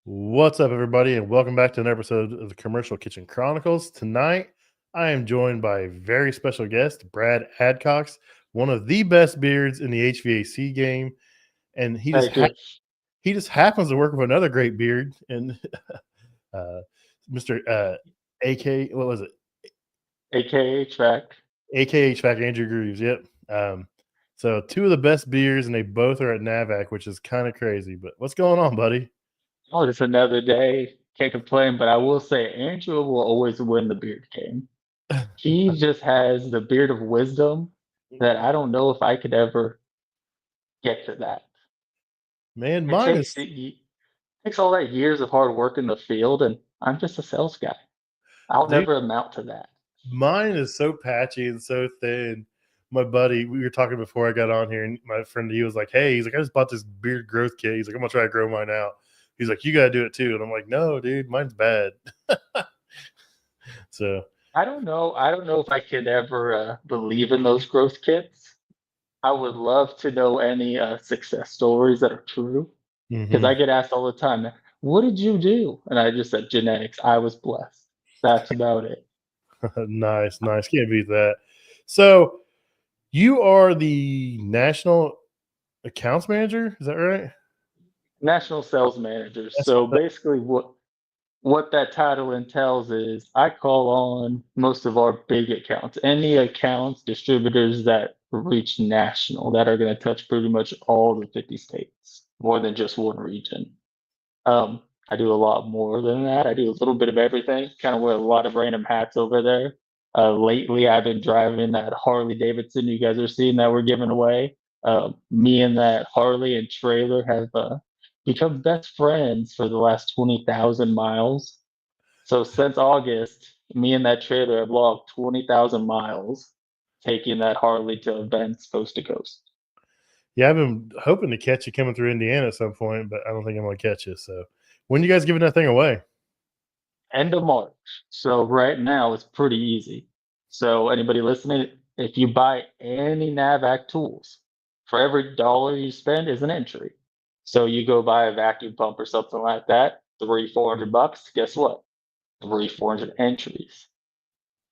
What's up, everybody, and welcome back to another episode of the Commercial Kitchen Chronicles. Tonight, I am joined by a very special guest, Brad Adcox, one of the best beards in the HVAC game, and Thank you. he just happens to work with another great beard, and uh, Mister AK, what was it? AKA HVAC. AKA HVAC Andrew Grooves. Yep. So two of the best beers, and they both are at Navac, which is kind of crazy. But what's going on, buddy? Oh, it's another day. Can't complain, but I will say Andrew will always win the beard game. He just has the beard of wisdom that I don't know if I could ever get to that. Man, It mine takes is all that years of hard work in the field, and I'm just a sales guy. I'll dude. never amount to that. Mine is so patchy and so thin. My buddy, we were talking before I got on here, and my friend, he was like, "Hey, he's like, I just bought this beard growth kit. He's like, I'm gonna try to grow mine out." He's like, "You gotta do it too," and I'm like, "No, dude, mine's bad." So, I don't know. I don't know if I could ever believe in those growth kits. I would love to know any success stories that are true. Because I mhm. get asked all the time, what did you do? And I just said genetics. I was blessed. That's about it. Nice, nice, can't beat that. So, you are the national accounts manager, is that right? National sales manager. That's So basically what that title entails is I call on most of our big accounts, any accounts, distributors that reach national that are going to touch pretty much all the 50 states, more than just one region. I do a lot more than that. I do a little bit of everything, kind of wear a lot of random hats over there. Lately, I've been driving that Harley Davidson you guys are seeing that we're giving away. Me and that Harley and trailer have become best friends for the last 20,000 miles. So since August, me and that trailer have logged 20,000 miles, taking that Harley to events coast to coast. Yeah, I've been hoping to catch you coming through Indiana at some point, but I don't think I'm gonna catch you. So, when you guys giving that thing away? End of March. So right now it's pretty easy. So anybody listening, if you buy any Navac tools, for every dollar you spend is an entry. So you go buy a vacuum pump or something like that, 300-400 bucks. Guess what? 400 entries.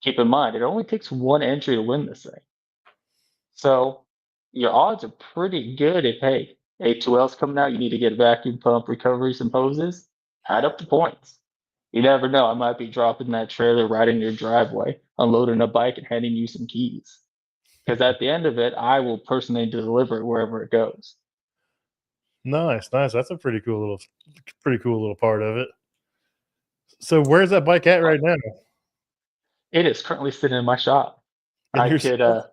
Keep in mind, it only takes one entry to win this thing. So your odds are pretty good if hey, A2L's coming out, you need to get a vacuum pump, recovery, some hoses, add up the points. You never know. I might be dropping that trailer right in your driveway, unloading a bike and handing you some keys. Because at the end of it, I will personally deliver it wherever it goes. Nice, nice. That's a pretty cool little part of it. So, where's that bike at Uh, right now? It is currently sitting in my shop. In I your could stuff? uh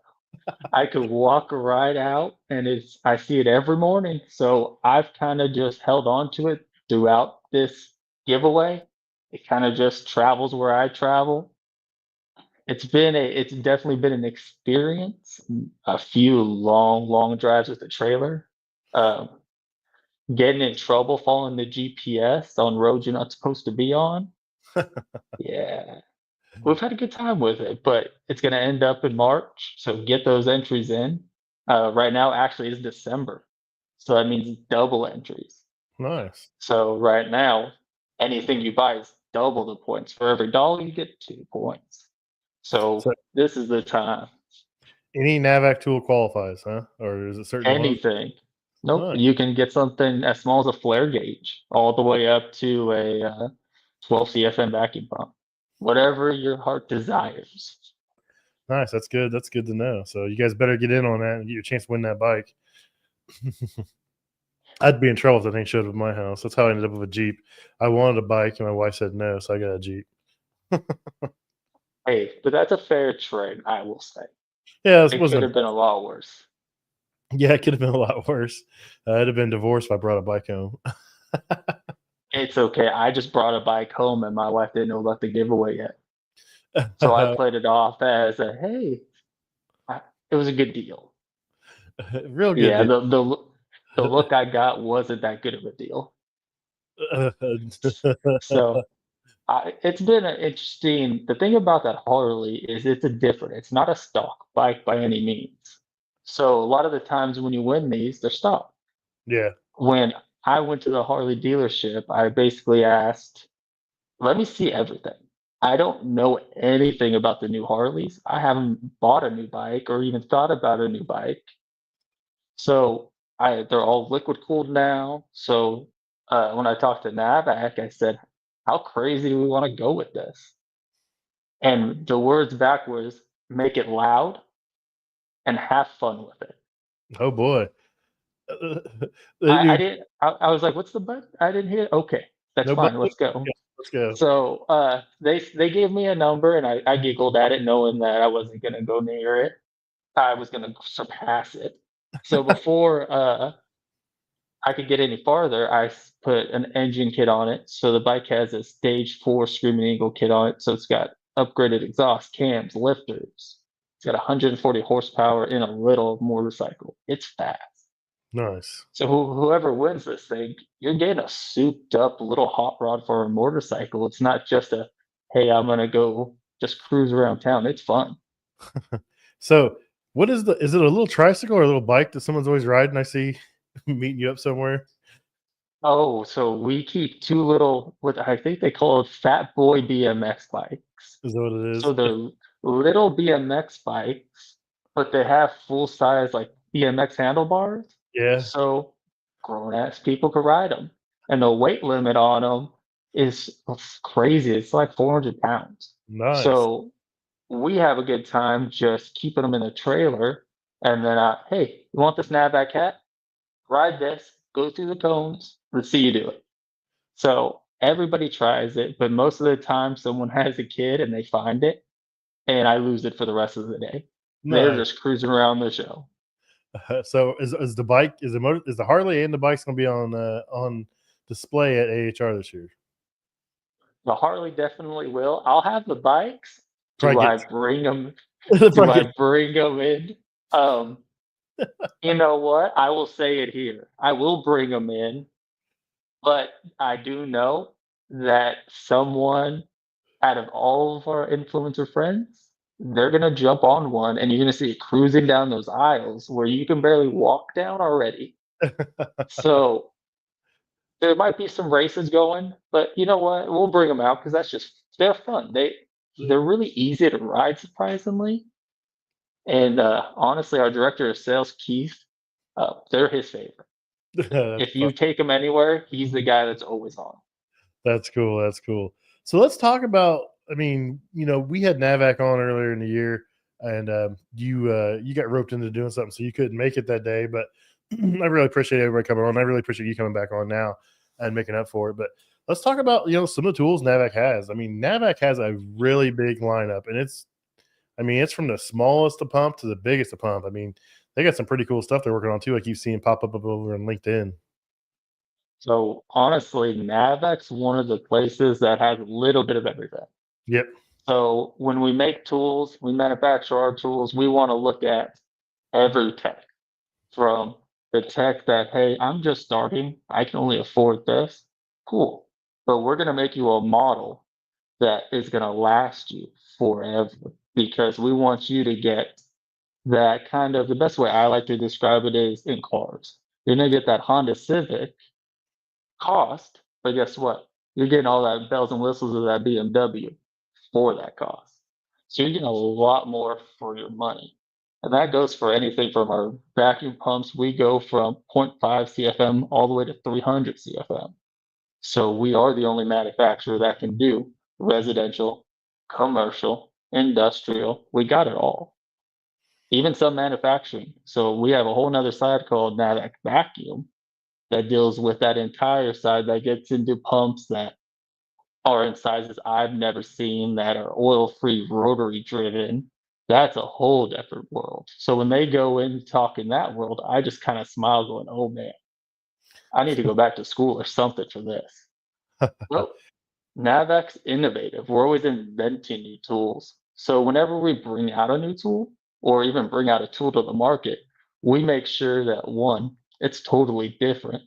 I could walk right out and I see it every morning. So I've kind of just held on to it throughout this giveaway. It kind of just travels where I travel. It's definitely been an experience. A few long drives with the trailer. Um, Getting in trouble following the GPS on roads you're not supposed to be on. Yeah, we've had a good time with it, but it's going to end up in March. So get those entries in. Right now, actually, is December. So that means double entries. Nice. So right now, anything you buy is double the points. For every dollar, you get 2 points. So, So this is the time. any Navac tool qualifies, huh? Or is it certain ones? Anything. Nope. Nice. You can get something as small as a flare gauge, all the way up to a 12 CFM vacuum pump. Whatever your heart desires. Nice. That's good. That's good to know. So, you guys better get in on that and get your chance to win that bike. I'd be in trouble if that thing showed up at my house. That's how I ended up with a Jeep. I wanted a bike, and my wife said no, so I got a Jeep. Hey, but that's a fair trade, I will say. Yeah, this It could wasn't have been a lot worse. Yeah, it could have been a lot worse. I'd have been divorced if I brought a bike home. It's okay. I just brought a bike home and my wife didn't know about the giveaway yet. So I played it off as a hey, it was a good deal. Real good Yeah, deal. the look I got wasn't that good of a deal. So it's been an interesting. The thing about that Harley is it's a different. It's not a stock bike by any means. So a lot of the times when you win these, they're stock. Yeah. When I went to the Harley dealership. I basically asked, let me see everything. I don't know anything about the new Harleys. I haven't bought a new bike or even thought about a new bike. So they're all liquid cooled now. So when I talked to Navac, I said, how crazy do we want to go with this? And the words back was, make it loud and have fun with it. Oh boy. I You- didn't. I was like, "What's the button?" I didn't hear. Okay, that's no, but fine. Let's go. yeah, let's go. So they gave me a number, and I giggled at it, knowing that I wasn't gonna go near it. I was gonna surpass it. So before I could get any farther, put an engine kit on it. So the bike has a stage 4 Screaming Eagle kit on it. So it's got upgraded exhaust, cams, lifters. It's got 140 horsepower in a little motorcycle. It's fast. Nice. So whoever wins this thing, you're getting a souped up little hot rod for a motorcycle. It's not just a, hey, I'm gonna go just cruise around town. It's fun. So, what is it a little tricycle or a little bike that someone's always riding? I see meeting you up somewhere. Oh, so we keep two little, what I think they call it, fat boy BMX bikes. Is that what it So is? they're little BMX bikes, but they have full size like BMX handlebars. Yeah. So grown ass people could ride them. And the weight limit on them is crazy. It's like 400 pounds. Nice. So we have a good time just keeping them in a trailer. And then, hey, you want this Navac hat? Ride this, go through the cones, let's see you do it. So everybody tries it, but most of the time someone has a kid and they find it, and I lose it for the rest of the day. They're Nice. just cruising around the show. So is the bike is the Harley and the bike's gonna be on display at AHR this year? The Harley definitely will. I'll have the bikes. Do Probably I get bring them? Do probably I get bring them in? Um, you know what? I will say it here. I will bring them in, but I do know that someone out of all of our influencer friends, they're gonna jump on one and you're gonna see it cruising down those aisles where you can barely walk down already. So there might be some races going, but you know what? We'll bring them out because they're fun. They're really easy to ride, surprisingly. And honestly, our director of sales, Keith, they're his favorite. That's If fun. you take him anywhere, he's the guy that's always on. That's cool. That's cool. So let's talk about. I mean, we had Navac on earlier in the year, and you got roped into doing something, so you couldn't make it that day. But I really appreciate everybody coming on. I really appreciate you coming back on now and making up for it. But let's talk about some of the tools Navac has. I mean, Navac has a really big lineup, and it's from the smallest of pump to the biggest of pump. I mean, they got some pretty cool stuff they're working on too. I keep seeing pop up over on LinkedIn. So honestly, Navac's one of the places that has a little bit of everything. Yep. So when we make tools, we manufacture our tools, we want to look at every tech from the tech that, hey, I'm just starting, I can only afford this. Cool. But we're going to make you a model that is going to last you forever because we want you to get that kind of the best way I like to describe it is in cars. You're going to get that Honda Civic cost, but guess what? You're getting all that bells and whistles of that BMW for that cost. So you're getting a lot more for your money. And that goes for anything from our vacuum pumps. We go from zero point 0.5 CFM all the way to 300 CFM. So we are the only manufacturer that can do residential, commercial, industrial. We got it all. Even some manufacturing. So we have a whole nother side called Navac Vacuum that deals with that entire side that gets into pumps that are in sizes I've never seen that are oil-free, rotary driven. That's a whole different world. So when they go in talk in that world, I just kind of smile going, oh man, I need to go back to school or something for this. Well, Navac's innovative. We're always inventing new tools. So whenever we bring out a new tool or even bring out a tool to the market, we make sure that one, it's totally different.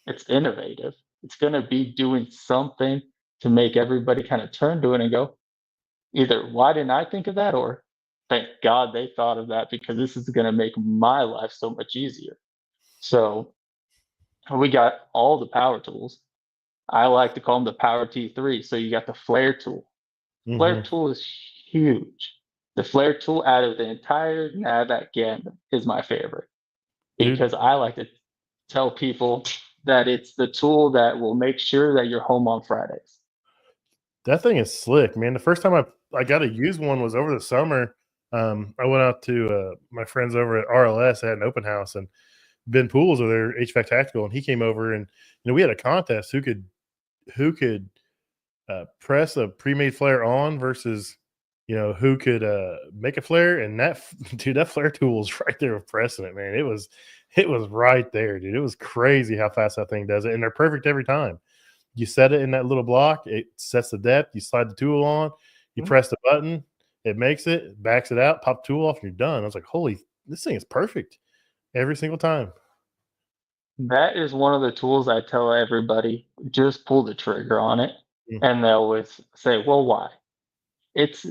It's innovative. It's going to be doing something to make everybody kind of turn to it and go, either why didn't I think of that? Or thank God they thought of that because this is going to make my life so much easier. So We got all the power tools. I like to call them the Power T3. So you got the flare tool. Flare Mm-hmm. tool is huge. The flare tool out of the entire Navac gamut is my favorite Dude, because I like to tell people that it's the tool that will make sure that you're home on Fridays. that thing is slick, man. The first time I got to use one was over the summer. I went out to my friends over at RLS. I had an open house, and Ben Pools over there, HVAC Tactical, and he came over, and we had a contest who could press a pre-made flare on versus who could make a flare. And that dude, that flare tool was right there with pressing it, man. It was right there, dude. It was crazy how fast that thing does it, and they're perfect every time. You set it in that little block, it sets the depth, you slide the tool on, you Mhm. press the button, it makes it, backs it out, pop the tool off, and you're done. I was like, holy, this thing is perfect every single time. That is one of the tools I tell everybody, just pull the trigger on it. Mm. And they always say, well, why? It's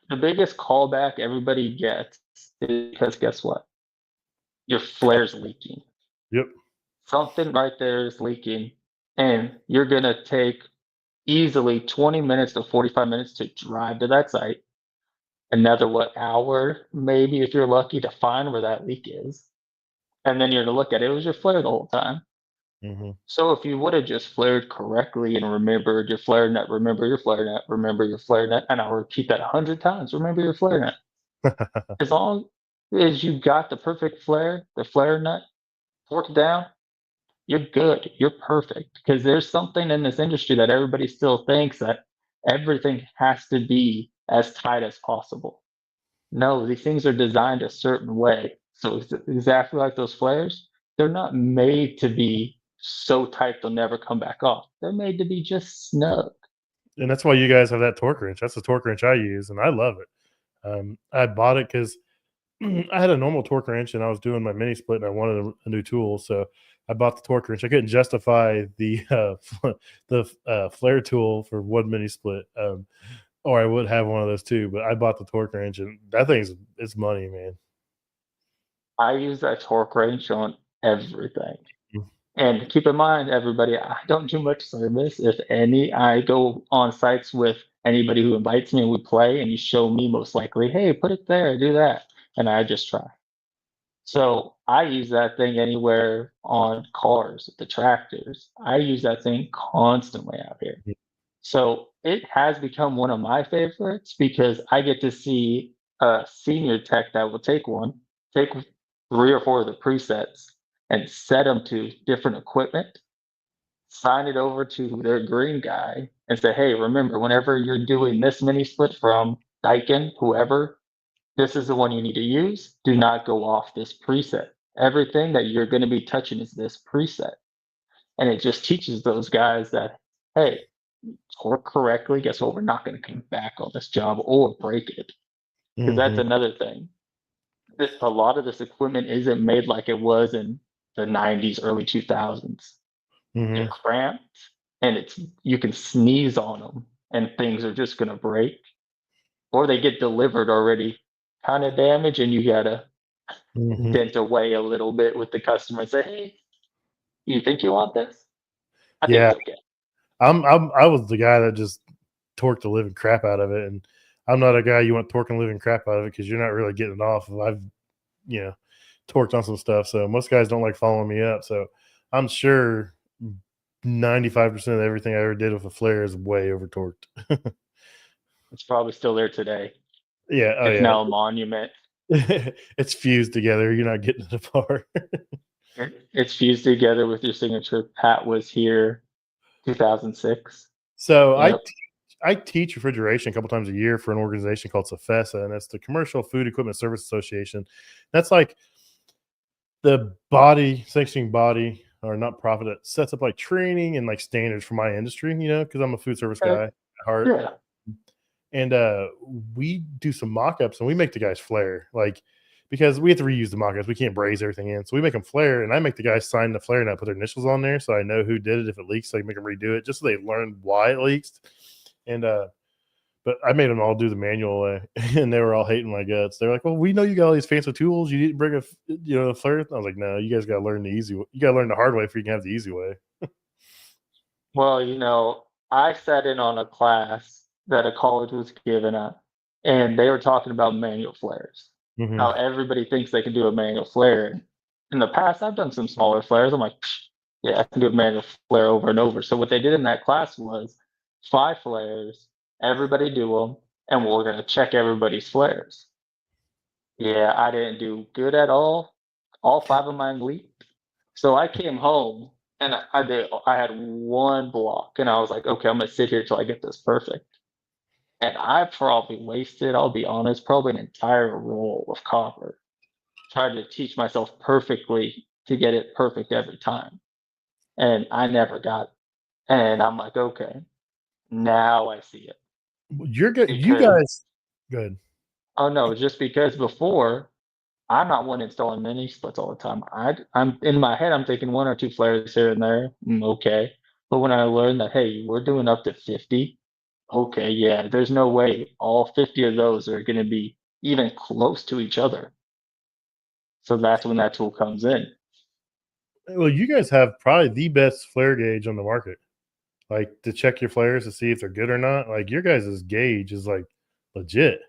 the biggest callback everybody gets is because guess what? Your flare's leaking. Yep. Something right there is leaking, and you're going to take easily 20 minutes to 45 minutes to drive to that site. Another, what, hour, maybe if you're lucky to find where that leak is. And then you're going to look at it, it was your flare the whole time. Hmm. So if you would have just flared correctly and remembered your flare net, remember your flare net, remember your flare net, and I'll repeat that 100 times, remember your flare net. As long as you got the perfect flare, the flare net torqued down, you're good. You're perfect. Because there's something in this industry that everybody still thinks that everything has to be as tight as possible. No, these things are designed a certain way. So it's exactly like those flares, they're not made to be so tight they'll never come back off. They're made to be just snug. And that's why you guys have that torque wrench. That's the torque wrench I use, and I love it. I bought it because I had a normal torque wrench and I was doing my mini split and I wanted a new tool. So I bought the torque wrench. I couldn't justify the flare tool for one mini split, or I would have one of those too. But I bought the torque wrench, and that thing's it's money, man. I use that torque wrench on everything. Mm. And keep in mind, everybody, I don't do much service. If any, I go on sites with anybody who invites me and we play, and you show me most likely, hey, put it there, do that. And I just try. So I use that thing anywhere on cars, the tractors. I use that thing constantly out here. So it has become one of my favorites because I get to see a senior tech that will take 3 or 4 of the presets and set them to different equipment, sign it over to their green guy, and say, hey, remember, whenever you're doing this mini split from Daikin, whoever, this is the one you need to use. Do not go off this preset. Everything that you're going to be touching is this preset. And it just teaches those guys that, hey, work correctly. Guess what? We're not going to come back on this job or break it. Because that's Mhm, another thing. A lot of this equipment isn't made like it was in the 90s, early 2000s. They're mhm. cramped and it's you can sneeze on them and things are just going to break, or they get delivered already kind of damaged and you got to Mhm. dent away a little bit with the customer and say, "Hey, you think you want this? I think Yeah, it's okay." I was the guy that just torqued the living crap out of it, and I'm not a guy you want torquing the living crap out of it because you're not really getting it off. I've you know torqued on some stuff, so most guys don't like following me up. So I'm sure 95% of everything I ever did with a flare is way over torqued. It's probably still there today. Yeah, oh It's yeah, now a monument. it's fused together. You're not getting it apart. It's fused together with your signature. Pat was here 2006. So Yep. I teach refrigeration a couple times a year for an organization called CFESA, and that's the Commercial Food Equipment Service Association. That's like the body sanctioning body or not profit that sets up like training and like standards for my industry, because I'm a food service Okay. guy at heart. Yeah. And we do some mock-ups and we make the guys flare, like because we have to reuse the mock-ups. We can't braze everything in. So we make them flare, and I make the guys sign the flare and I put their initials on there so I know who did it if it leaks, so I can make them redo it just so they learn why it leaks. And But I made them all do the manual way, and they were all hating my guts. They're like, "Well, we know you got all these fancy tools. You didn't bring a flare." I was like, "No, you guys got to learn the easy way. You got to learn the hard way if you can have the easy way." Well, I sat in on a class that a college was giving out, and they were talking about manual flares. Hmm. How everybody thinks they can do a manual flare. In the past, I've done some smaller flares. I'm like, "Psh, yeah, I can do a manual flare over and over." So what they did in that class was 5 flares, everybody do them, and we're gonna check everybody's flares. Yeah, I didn't do good at all. All 5 of mine leaked. So I came home and I had 1 block and I was like, "Okay, I'm gonna sit here till I get this perfect." And I probably wasted, I'll be honest, probably an entire roll of copper trying to teach myself perfectly to get it perfect every time. And I never got it. And I'm like, "Okay, now I see it." You're good. You Because guys, good. oh no, just because before I'm not one installing mini splits all the time. I'm in my head, I'm thinking 1 or 2 flares here and there, okay. But when I learned that, hey, we're doing up to 50, okay, yeah, there's no way all 50 of those are gonna be even close to each other. So that's when that tool comes in. Well, you guys have probably the best flare gauge on the market. Like to check your flares to see if they're good or not. Like your guys' gauge is like legit.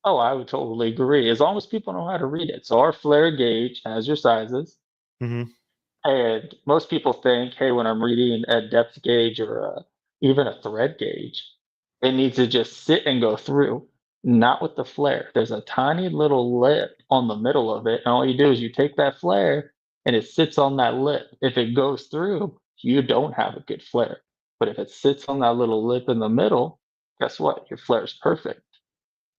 Oh, I would totally agree, as long as people know how to read it. So our flare gauge has your sizes. Hmm. And most people think, hey, when I'm reading a depth gauge or even a thread gauge, it needs to just sit and go through. Not with the flare. There's a tiny little lip on the middle of it. And all you do is you take that flare and it sits on that lip. If it goes through, you don't have a good flare. But if it sits on that little lip in the middle, guess what? Your flare is perfect.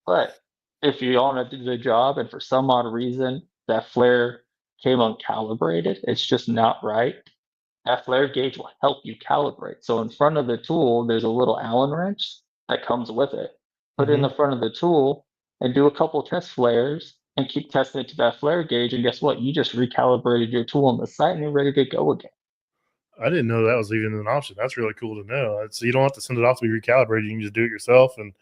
But if you're on the job and for some odd reason that flare came uncalibrated, it's just not right, that flare gauge will help you calibrate. So in front of the tool, there's a little Allen wrench that comes with it. Put it in Hmm. the front of the tool and do a couple test flares and keep testing it to that flare gauge. And guess what? You just recalibrated your tool on the site and you're ready to go again. I didn't know that was even an option. That's really cool to know. So you don't have to send it off to be recalibrated. You can just do it yourself and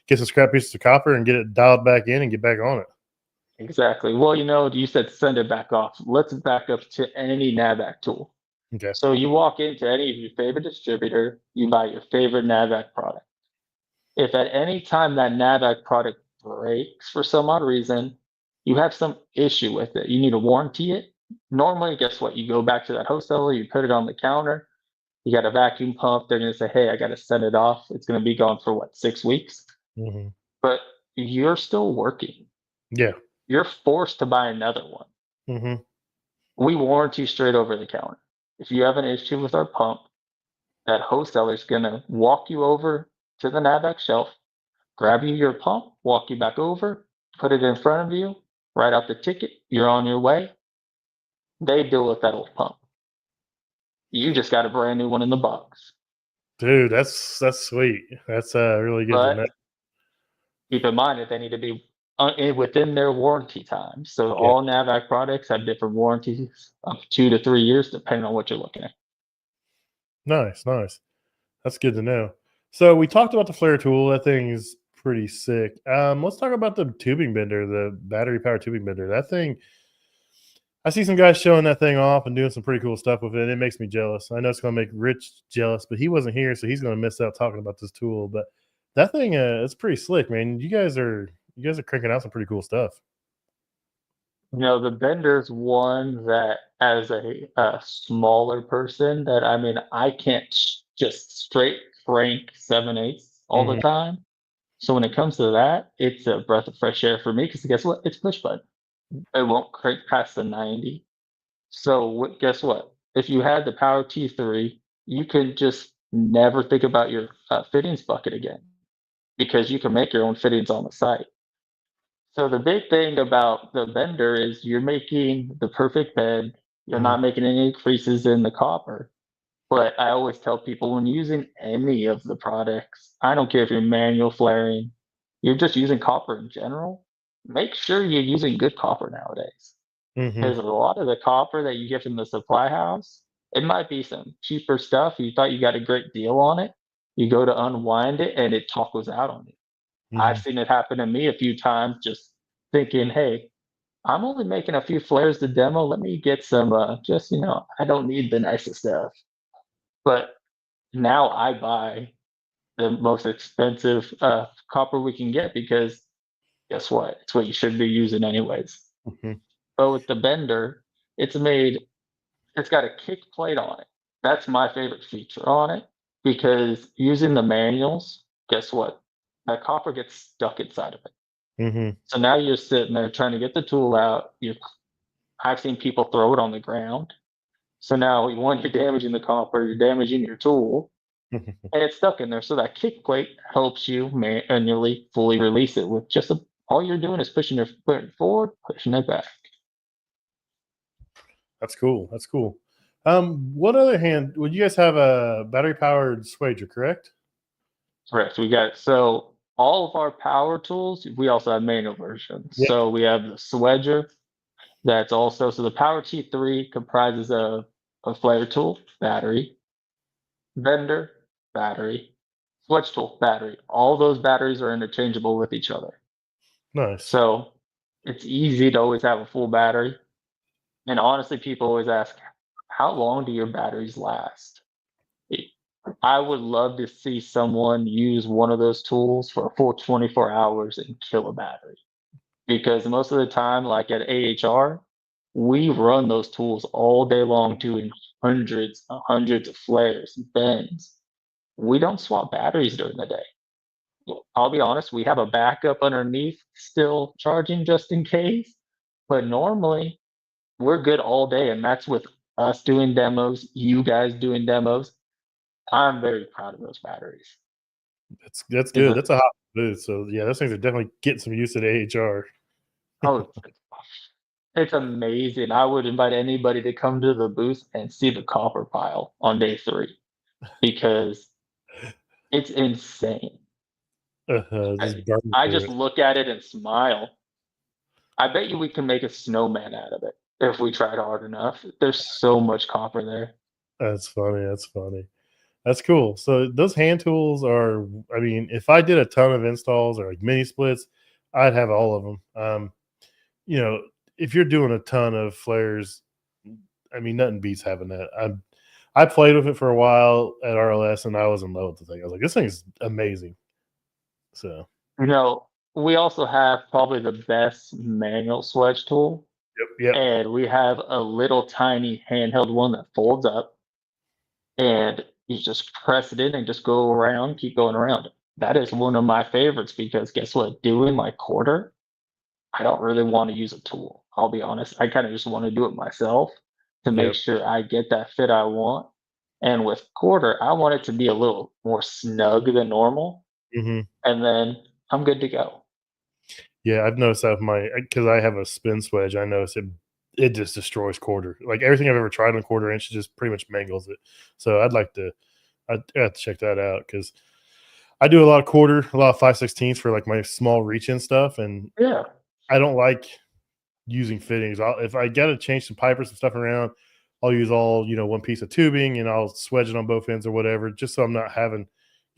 get some scrap pieces of copper and get it dialed back in and get back on it. Exactly. Well, you said send it back off. Let's back up to any Navac tool. Okay. So you walk into any of your favorite distributor, you buy your favorite Navac product. If at any time that Navac product breaks for some odd reason, you have some issue with it, you need to warranty it. Normally, guess what? You go back to that wholesaler, you put it on the counter, you got a vacuum pump, they're gonna say, hey, I gotta send it off. It's gonna be gone for what, 6 weeks? Hmm. But you're still working. Yeah. You're forced to buy another one. Hmm. We warranty straight over the counter. If you have an issue with our pump, that wholesaler is gonna walk you over to the Navac shelf, grab you your pump, walk you back over, put it in front of you, write out the ticket, you're on your way. They deal with that old pump. You just got a brand new one in the box. Dude, that's sweet. That's really good to know. But keep in mind that they need to be within their warranty time. So Yeah. all Navac products have different warranties of 2 to 3 years, depending on what you're looking at. Nice, nice. That's good to know. So we talked about the flare tool. That thing is pretty sick. Let's talk about the tubing bender, the battery powered tubing bender. That thing, I see some guys showing that thing off and doing some pretty cool stuff with it. It makes me jealous. I know it's going to make Rich jealous, but he wasn't here, so he's going to miss out talking about this tool. But that thing, it's pretty slick, man. You guys are cranking out some pretty cool stuff. The bender's one that, as a smaller person, that I mean, I can't just straight crank 7/8 all the Hmm. time. So when it comes to that, it's a breath of fresh air for me because guess what? It's push button. It won't crank past the 90. So guess what? If you had the Power T3, you could just never think about your fittings bucket again because you can make your own fittings on the site. So the big thing about the bender is you're making the perfect bed. You're Hmm. not making any creases in the copper. But I always tell people when using any of the products, I don't care if you're manual flaring, you're just using copper in general, make sure you're using good copper nowadays. Hmm. Because a lot of the copper that you get from the supply house, it might be some cheaper stuff. You thought you got a great deal on it, You go to unwind it and it toggles out on you. I've seen it happen to me a few times just thinking, hey, I'm only making a few flares to demo. Let me get some, just, I don't need the nicest stuff. But now I buy the most expensive copper we can get because guess what? It's what you should be using anyways. Mhm. But with the bender, it's made, it's got a kick plate on it. That's my favorite feature on it because using the manuals, guess what? That copper gets stuck inside of it. Mhm. So now you're sitting there trying to get the tool out. I've seen people throw it on the ground. So now, one, you're damaging the copper, you're damaging your tool, and it's stuck in there. So that kick plate helps you manually fully release it with just all you're doing is pushing your foot forward, pushing it back. That's cool. That's cool. What other hand? Would you guys have a battery powered Swager? Correct. Correct. We got so all of our power tools, we also have manual versions. Yep. So we have the Swedger that's also so the Power T3 comprises of a flare tool, battery, bender, battery, switch tool, battery. All those batteries are interchangeable with each other. Nice. So it's easy to always have a full battery. And honestly, people always ask, how long do your batteries last? I would love to see someone use one of those tools for a full 24 hours and kill a battery. Because most of the time, like at AHR, we run those tools all day long doing hundreds of flares, bends. We don't swap batteries during the day. I'll be honest, we have a backup underneath still charging just in case. But normally, we're good all day, and that's with us doing demos, you guys doing demos. I'm very proud of those batteries. That's Is good. it? That's a hot boost. So yeah, those things are definitely getting some use at AHR. Oh, it's amazing. I would invite anybody to come to the booth and see the copper pile on day 3 because it's insane. Just I, burning I through just it. look at it and smile. I bet you we can make a snowman out of it if we tried hard enough. There's so much copper there. That's funny. That's funny. That's cool. So those hand tools are. I mean, if I did a ton of installs or like mini splits, I'd have all of them. You know, if you're doing a ton of flares, I mean, nothing beats having that. I played with it for a while at RLS, and I was in love with the thing. I was like, this thing is amazing. So, You know, we also have probably the best manual swedge tool, yep, yep. and we have a little tiny handheld one that folds up, and you just press it in and just go around, keep going around. That is one of my favorites because guess what? Doing my quarter, I don't really want to use a tool. I'll be honest. I kind of just want to do it myself to make Yep. sure I get that fit I want. And with quarter, I want it to be a little more snug than normal, Mhm. and then I'm good to go. Yeah, I've noticed that with my because I have a spin swedge. I notice it just destroys quarter. Like everything I've ever tried on quarter inch, it just pretty much mangles it. So I'd have to check that out because I do a lot of quarter, a lot of 5/16 for like my small reach in stuff, and Yeah. I don't like using fittings. If I got to change some pipe or some stuff around, I'll use all one piece of tubing and I'll swedge it on both ends or whatever, just so I'm not having,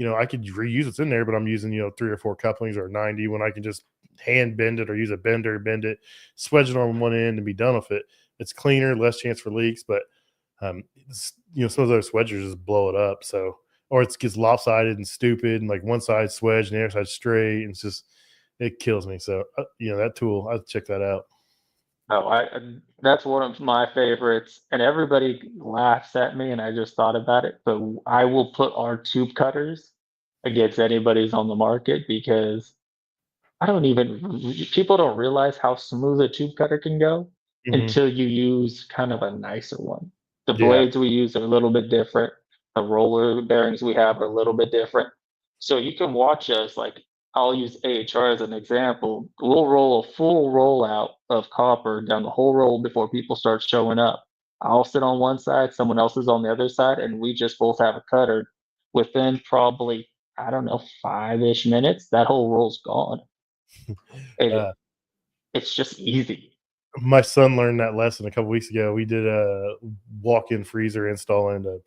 I could reuse what's in there, but I'm using 3 or 4 couplings or 90 when I can just hand bend it or use a bender, bend it, swedge it on one end and be done with it. It's cleaner, less chance for leaks, but some of those swedgers just blow it up. So or it gets lopsided and stupid and like one side swedged and the other side straight, and it kills me. So that tool, I'll check that out. Oh, that's one of my favorites, and everybody laughs at me, and I just thought about it, but I will put our tube cutters against anybody's on the market because I don't even people don't realize how smooth a tube cutter can go Hmm. until you use kind of a nicer one. The Yeah. blades we use are a little bit different. The roller bearings we have are a little bit different. So you can watch us like I'll use AHR as an example. We'll roll a full rollout of copper down the whole roll before people start showing up. I'll sit on one side, someone else is on the other side, and we just both have a cutter. Within probably, I don't know, 5-ish minutes, that whole roll's gone. It, Uh, it's just easy. my son learned that lesson a couple weeks ago. We did a walk-in freezer install, and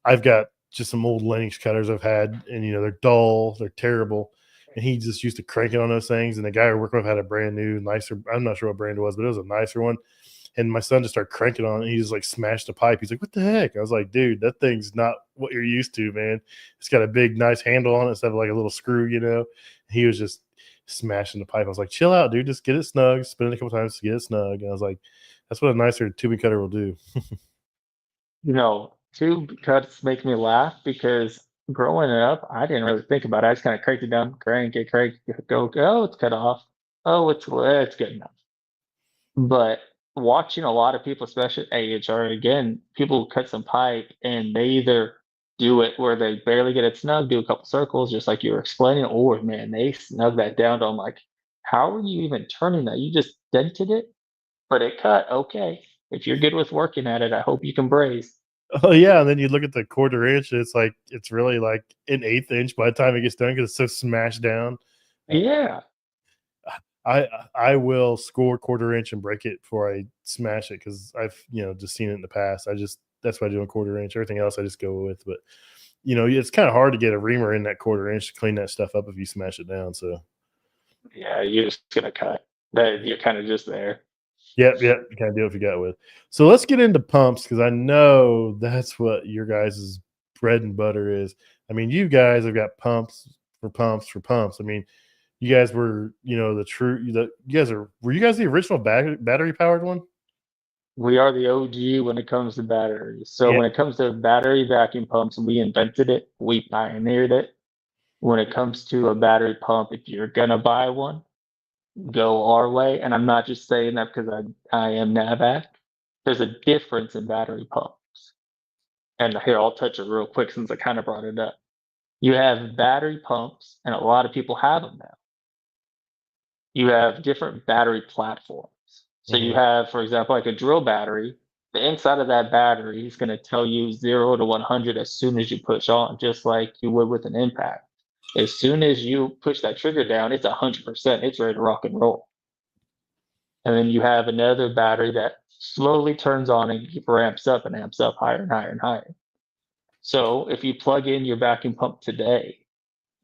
I've got just some old Lennox cutters I've had, and they're dull, they're terrible. And he just used to crank it on those things. And the guy we're working with had a brand new, nicer. I'm not sure what brand it was, but it was a nicer one. And my son just started cranking on it. And he just like smashed the pipe. He's like, "What the heck?" I was like, "Dude, that thing's not what you're used to, man. It's got a big, nice handle on it instead of like a little screw." He was just smashing the pipe. I was like, "Chill out, dude. Just get it snug. Spin it a couple times to get it snug." And I was like, "That's what a nicer tubing cutter will do." Tube cuts make me laugh because growing up, I didn't really think about it. I just kind of cranked it down, crank it, go, oh, it's cut off. Oh, it's good enough. But watching a lot of people, especially at AHR, again, people cut some pipe and they either do it where they barely get it snug, do a couple circles, just like you were explaining, or man, they snug that down to I'm like, how are you even turning that? You just dented it, but it cut. Okay. If you're good with working at it, I hope you can braze. Oh yeah, and then you look at the quarter inch, and it's like it's really like an eighth inch by the time it gets done because it's so smashed down. Uh, Yeah. I will score quarter inch and break it before I smash it because I've just seen it in the past. That's why I do a quarter inch. Everything else I just go with, but it's kind of hard to get a reamer in that quarter inch to clean that stuff up if you smash it down. So Yeah, you're just gonna cut. That you're kind of just there. yep, you kind of do what you got with. So let's get into pumps because I know that's what your guys' bread and butter is. I mean, you guys have got pumps for pumps for pumps. I mean, you guys were, were you guys the original battery powered one? We are the OG when it comes to batteries. So Yeah. when it comes to battery vacuum pumps, we invented it. We pioneered it. When it comes to a battery pump, if you're gonna buy one, go our way. And I'm not just saying that because I am Navac. There's a difference in battery pumps. And here, I'll touch it real quick since I kind of brought it up. You have battery pumps, and a lot of people have them now. You have different battery platforms. So you Mhm. have, for example, like a drill battery. The inside of that battery is going to tell you 0 to 100 as soon as you push on, just like you would with an impact. As soon as you push that trigger down, it's 100%. It's ready to rock and roll. And then you have another battery that slowly turns on and ramps up and amps up higher and higher and higher. So if you plug in your vacuum pump today,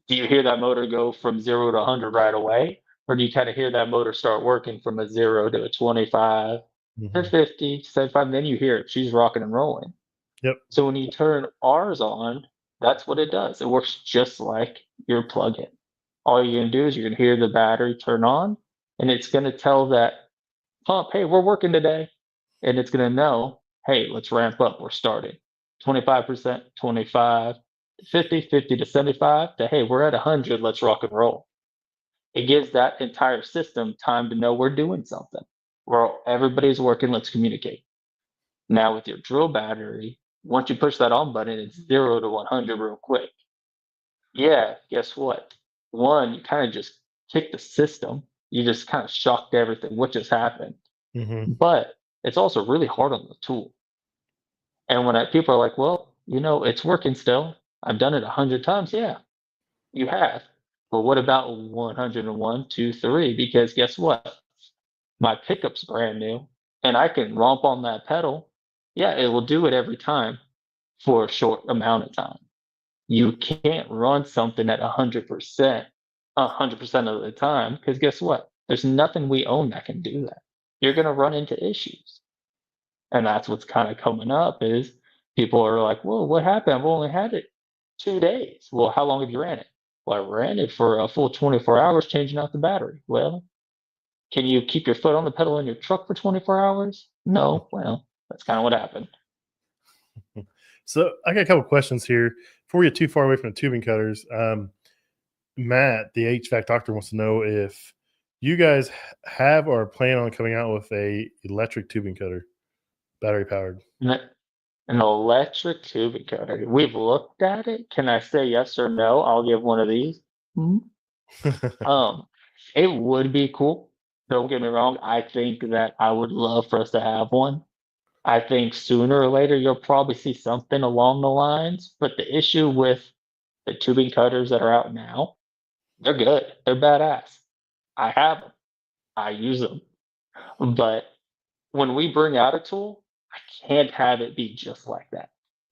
do you hear that motor go from 0 to 100 right away? Or do you kind of hear that motor start working from a 0 to a 25 to Mhm. 50 to 75? And then you hear it, she's rocking and rolling. Yep. So when you turn ours on, that's what it does. It works just like your plug-in. All you're going to do is you're going to hear the battery turn on, and it's going to tell that pump, hey, we're working today. And it's going to know, hey, let's ramp up. We're starting 25%, 25, 50, 50 to 75 to, hey, we're at 100. Let's rock and roll. It gives that entire system time to know we're doing something. Well, everybody's working. Let's communicate. Now with your drill battery, once you push that on button, it's 0 to 100 real quick. Yeah, guess what? One, you kind of just kick the system. You just kind of shocked everything. What just happened? Mhm. But it's also really hard on the tool. And when people are like, well, it's working still. I've done it 100 times. Yeah, you have. But what about 101, 2, 3? Because guess what? My pickup's brand new and I can romp on that pedal. Yeah, it will do it every time for a short amount of time. You can't run something at 100% of the time because guess what? There's nothing we own that can do that. You're going to run into issues. And that's what's kind of coming up is people are like, "Whoa, what happened? I've only had it 2 days." Well, how long have you ran it? Well, I ran it for a full 24 hours changing out the battery. Well, can you keep your foot on the pedal in your truck for 24 hours? No. Well, that's kind of what happened. So I got a couple questions here before we get too far away from the tubing cutters. Matt, the HVAC doctor, wants to know if you guys have or plan on coming out with a electric tubing cutter, battery powered. An an electric tubing cutter. We've looked at it. Can I say yes or no? I'll give one of these. Mhm. Um, it would be cool. Don't get me wrong. I think that I would love for us to have one. I think sooner or later you'll probably see something along the lines. But the issue with the tubing cutters that are out now, they're good. They're badass. I have them. I use them. But when we bring out a tool, I can't have it be just like that.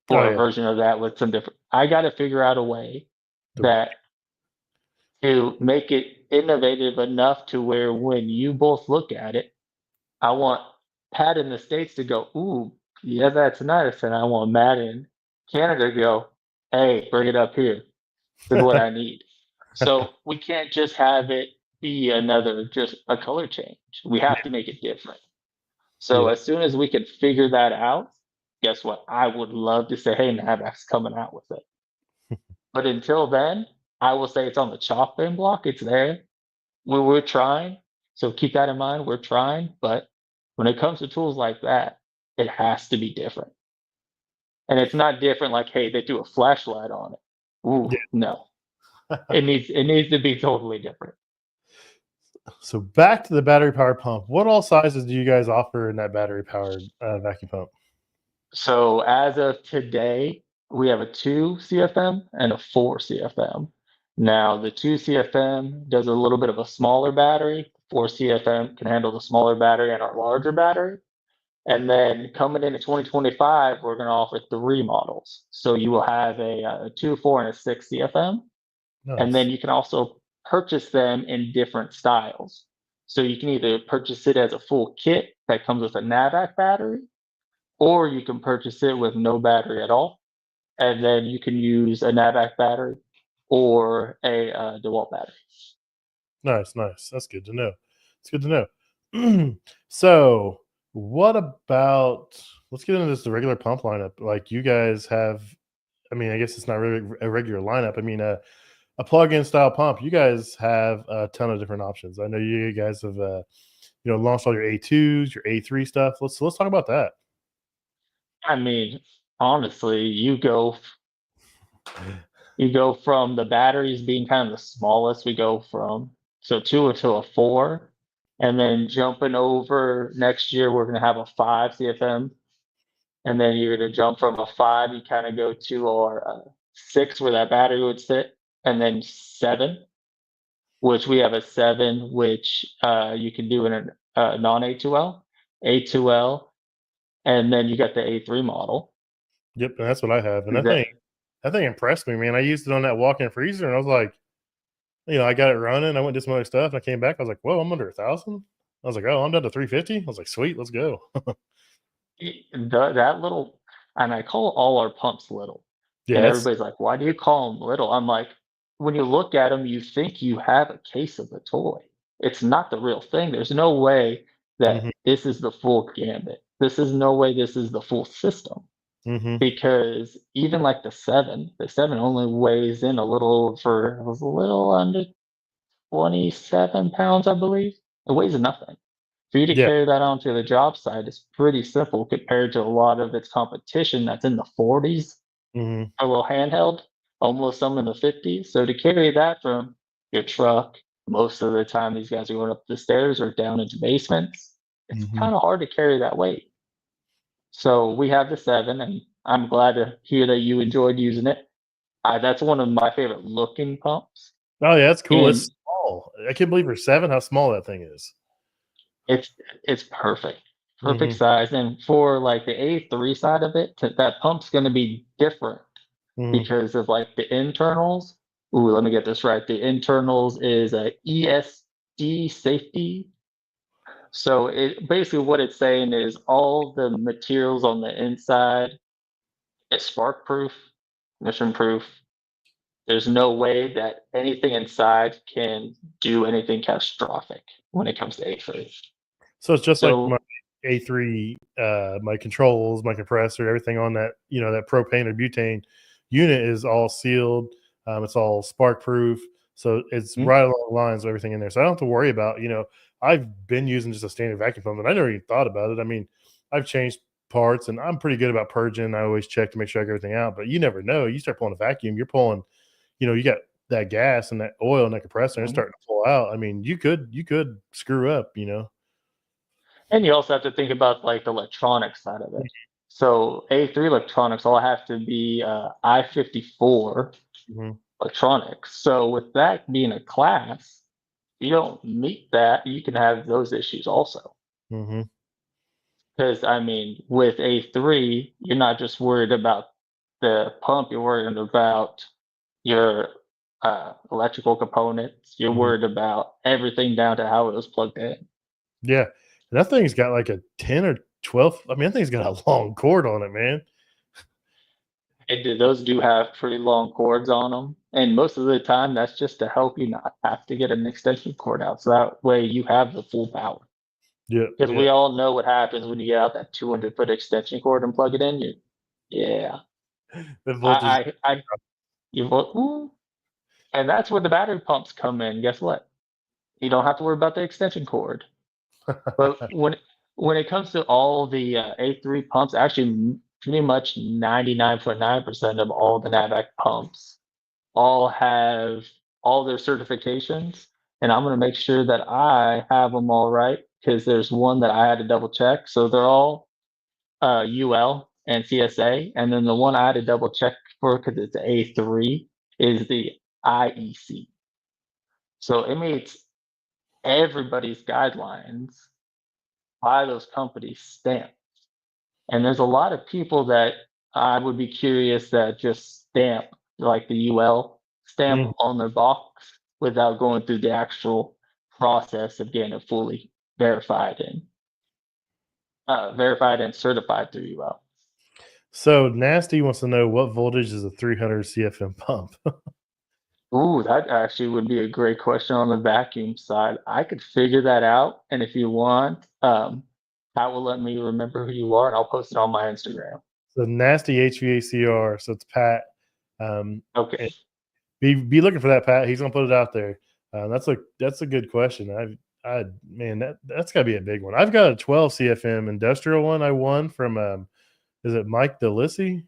or Oh a yeah. version of that with some different. I got to figure out a way The- that to make it innovative enough to where when you both look at it, I want Pat in the States to go, ooh, yeah, that's nice. And I want Matt in Canada to go, hey, bring it up here. This is what I need. So we can't just have it be another, just a color change. We have to make it different. So yeah. as soon as we can figure that out, guess what? I would love to say, hey, Navac's coming out with it. But until then, I will say it's on the chopping block. It's there. We're trying. So keep that in mind. We're trying. But when it comes to tools like that, it has to be different. And it's not different like, hey, they do a flashlight on it. Ooh, no. It needs to be totally different. So back to the battery powered pump. What all sizes do you guys offer in that battery powered vacuum pump? So as of today, we have a 2 CFM and a 4 CFM. Now, the 2 CFM does a little bit of a smaller battery. 4 CFM can handle the smaller battery and our larger battery. And then coming into 2025, we're going to offer 3 models. So you will have a 2, 4, and a 6 CFM. And then Nice. you can also purchase them in different styles. So you can either purchase it as a full kit that comes with a Navac battery, or you can purchase it with no battery at all, and then you can use a Navac battery or a DeWalt battery. Nice, nice. That's good to know. It's good to know. So, what about let's get into this the regular pump lineup. Like you guys have, I mean, I guess it's not really a regular lineup. I mean, a plug-in style pump. You guys have a ton of different options. I know you guys have, launched all your A2s, your A3 stuff. Let's talk about that. I mean, honestly, you go from the batteries being kind of the smallest. We go from so 2 to a 4, and then jumping over next year, we're going to have a 5 CFM, and then you're going to jump from a 5. You kind of go to our 6 where that battery would sit, and then 7, which we have a 7, which you can do in a non A2L, A2L, and then you got the A3 model. Yep, and that's what I have. And That that thing impressed me, man. I used it on that walk-in freezer, and I was like, I got it running. I went to some other stuff, and I came back. I was like, whoa, I'm under 1,000. I was like, oh, I'm down to 350. I was like, sweet, let's go. that little, and I call all our pumps little, and Yes. everybody's like, "Why do you call them little?" I'm like, when you look at them, you think you have a case of a toy. It's not the real thing. There's no way Hmm. that this is the full gambit. This is no way this is the full system. Hmm. Because even like the seven only weighs in a little over, it was a little under 27 pounds, I believe. It weighs nothing. For you to Yeah. carry that onto the job site is pretty simple compared to a lot of its competition that's in the 40s, Hmm. a little handheld, almost some in the 50s. So to carry that from your truck, most of the time these guys are going up the stairs or down into basements. It's Hmm. kind of hard to carry that weight. So we have the 7, and I'm glad to hear that you enjoyed using it. That's one of my favorite looking pumps, Oh yeah, that's cool. and It's small. I can't believe for 7 how small that thing is. it's it's perfect, perfect Hmm. size. And for like the A3 side of it, that pump's going to be different Hmm. because of like the internals. Ooh, let me get this right. The internals is a ESD safety. So it basically what it's saying is all the materials on the inside is spark proof, mission proof. There's no way that anything inside can do anything catastrophic when it comes to A3. So it's just like my So A3, my controls, my compressor, everything on that, that propane or butane unit is all sealed. It's all spark proof. So it's mm, right along the lines of everything in there. So I don't have to worry about, I've been using just a standard vacuum pump and I never even thought about it. I mean, I've changed parts and I'm pretty good about purging. I always check to make sure I get everything out, but you never know. You start pulling a vacuum, you're pulling, you got that gas and that oil and that compressor and it's mm. starting to pull out. I mean, you could screw up. And you also have to think about like the electronic side of it. So A3 electronics all have to be I-54 Mhm. electronics. So with that being a class, you don't meet that, you can have those issues also. Mhm. Because I mean, with A3, you're not just worried about the pump, you're worried about your electrical components. You're Mhm. worried about everything down to how it was plugged in. Yeah. And that thing's got like a 10 or 12. I mean, that thing's got a long cord on it, man. Those do have pretty long cords on them, and most of the time that's just to help you not have to get an extension cord out, so that way you have the full power. Yeah. Because Yeah. we all know what happens when you get out that 200-foot extension cord and plug it in. Yeah, The voltage. I you vote, ooh, and that's where the battery pumps come in. Guess what? You don't have to worry about the extension cord. But when it comes to all the A3 pumps, actually pretty much 99.9% of all the Navac pumps all have all their certifications, and I'm gonna make sure that I have them all right because there's one that I had to double check. So they're all UL and CSA, and then the one I had to double check for because it's A3 is the IEC. So it meets everybody's guidelines by those companies stamp. And there's a lot of people that I would be curious that just stamp like the UL stamp Mhm. on their box without going through the actual process of getting it fully verified and certified through UL. So Nasty wants to know what voltage is a 300 CFM pump. Ooh, that actually would be a great question on the vacuum side. I could figure that out, and if you want, Pat will let me remember who you are, and I'll post it on my Instagram. So Nasty HVACR. So it's Pat. Um, Okay. and be looking for that, Pat. He's gonna put it out there. That's a good question. I man, that's got to be a big one. I've got a 12 CFM industrial one. I won from is it Mike Delissi?